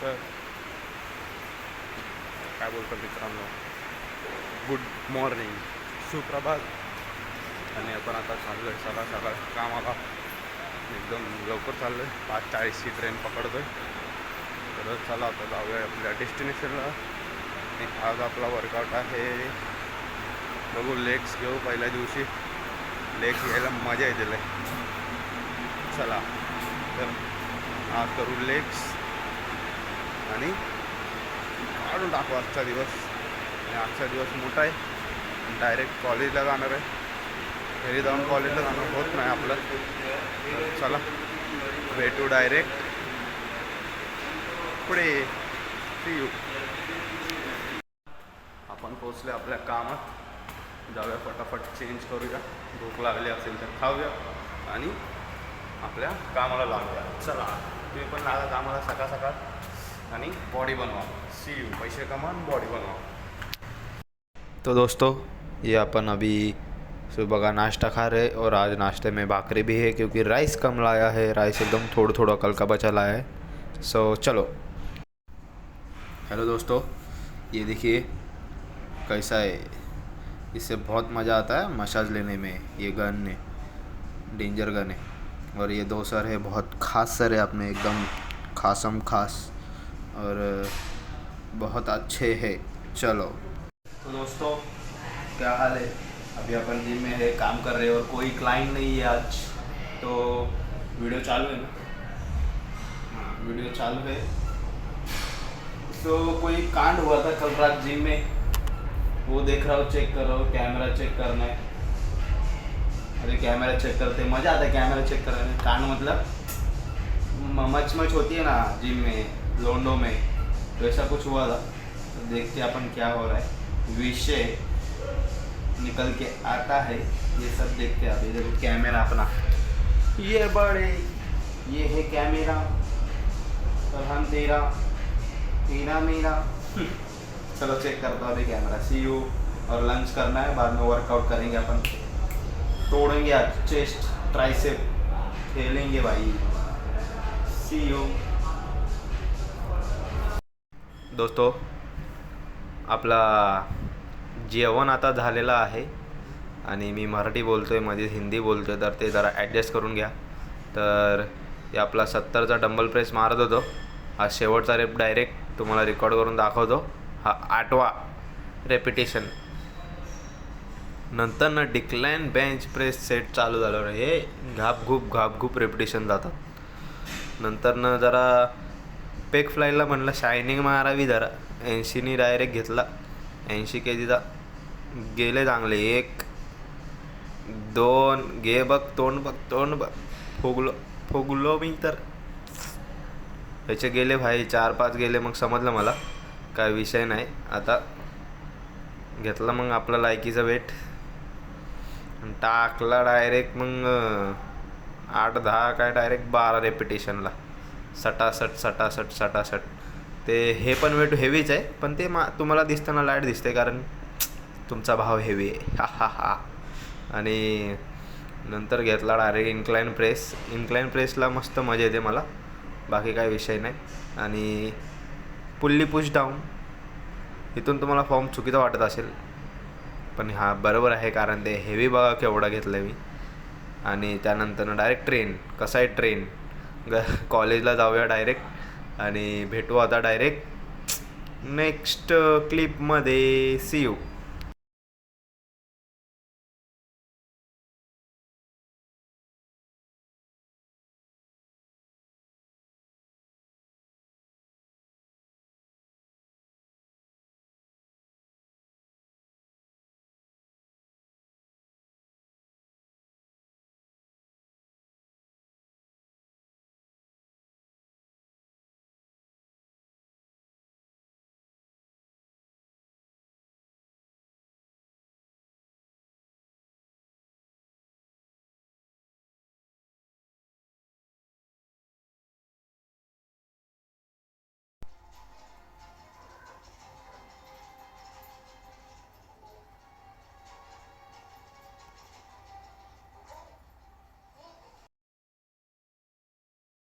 तर काय बोलतो मित्रांनो, गुड मॉर्निंग, सुप्रभात. आणि आपण आता चाललो आहे सकाळ सकाळ कामाला. एकदम लवकर चाललो आहे, 5:40ची ट्रेन पकडतो आहे. तर चला आता जाऊया आपल्या डेस्टिनेशनला. आणि आज आपला वर्कआउट आहे, बघू लेग्स घेऊ. पहिल्या दिवशी लेग्स घ्यायला मजा येते. चला तर आज करू लेग्स आणि काढून टाकू आजचा दिवस. आणि आजचा दिवस मोठा आहे, डायरेक्ट कॉलेजला जाणार आहे. घरी जाऊन कॉलेजला जाणं होत नाही आपलं. तर चला भेटू डायरेक्ट पुढे. See you. आपण पोचले आपल्या कामात. जाऊया फटाफट, चेंज करूया, भूक लागली असेल तर खाऊया आणि आपल्या कामाला लागूया. चला तुम्ही पण लागा कामाला सकाळ सकाळ आणि बॉडी बनवा. See you. पैसे कमा, बॉडी बनवा. तो दोस्तों, ये अपन अभी सुबह का नाश्ता खा रहे, और आज नाश्ते में भाकरी भी है क्योंकि राइस कम लाया है. राइस एकदम थोड़ा थोड़ा कल का बचा लाया है. सो चलो. हेलो दोस्तों, ये देखिए कैसा है. इससे बहुत मज़ा आता है मसाज लेने में. ये गन ने डेंजर गन है. और ये दो सर है, बहुत ख़ास सर है अपने, एकदम खासम खास, और बहुत अच्छे है. चलो तो दोस्तों, क्या हाल है. अभी अपन जिम में है, काम कर रहे हैं, और कोई क्लाइंट नहीं है आज. तो वीडियो चालू है ना. हाँ, वीडियो चालू है. तो कोई कांड हुआ था कल रात जिम में, वो देख रहा हूँ, चेक कर रहा हूँ. कैमरा चेक करना है. अरे कैमरा चेक करते मज़ा आता है. कैमरा चेक करने में कांड मतलब मच होती है ना जिम में, लोंडो में, वैसा कुछ हुआ था. तो देखते अपन क्या हो रहा है, विषय निकल के आता है, ये सब देखते हैं. अभी देखो कैमरा अपना ये बड़े, ये है कैमरा, और हम तेरा तेरा मेरा. चलो चेक करता हूँ अभी कैमरा. See you. और लंच करना है, बाद में वर्कआउट करेंगे अपन. तोड़ेंगे आज चेस्ट, ट्राइसेप खेलेंगे भाई. See you. दोस्तों, आपला जेवण आता झालेलं आहे आणि मी मराठी बोलतो आहे, मध्ये हिंदी बोलतो आहे, तर ते जरा ॲडजस्ट करून घ्या. तर हे आपला 70चा डंबल प्रेस मारत होतो. हा शेवटचा रेप डायरेक्ट तुम्हाला रेकॉर्ड करून दाखवतो. हा 8वा रेपिटेशन. नंतर ना डिक्लाइन बेंच प्रेस सेट चालू झालं रे. हे घापघूप रेपिटेशन जातात. नंतर ना जरा पेक फ्लायला म्हणलं शायनिंग मारावी जरा. 80नी डायरेक्ट घेतला. 80 kgचा गेले चांगले. 1 2 घे बघ, तोंड बघ. फुगलो मी तर. ह्याचे गेले भाई 4-5 गेले. मग समजलं मला काय विषय नाही. आता घेतला मग आपला लायकीचा वेट, टाकला डायरेक्ट. मग 8-10 काय डायरेक्ट 12 रेपिटेशनला. सटासट. ते हे पण वेट हेवीच आहे, पण ते तुम्हाला दिसताना लाईट दिसते कारण तुमचा भाव हेवी आहे. हा. आणि नंतर घेतला डायरेक्ट इन्क्लाइन प्रेसला मस्त मजा येते मला, बाकी काय विषय नाही. आणि पुल्ली पुश डाऊन, इथून तुम्हाला फॉर्म चुकीचा वाटत असेल, पण हा बरोबर आहे कारण ते हेवी बघा केवढा घेतलं मी. आणि त्यानंतर डायरेक्ट ट्रेन. कसा आहे ट्रेन, कॉलेजला जाऊया डायरेक्ट. आणि भेटू आता डायरेक्ट नेक्स्ट क्लिपमध्ये. See you.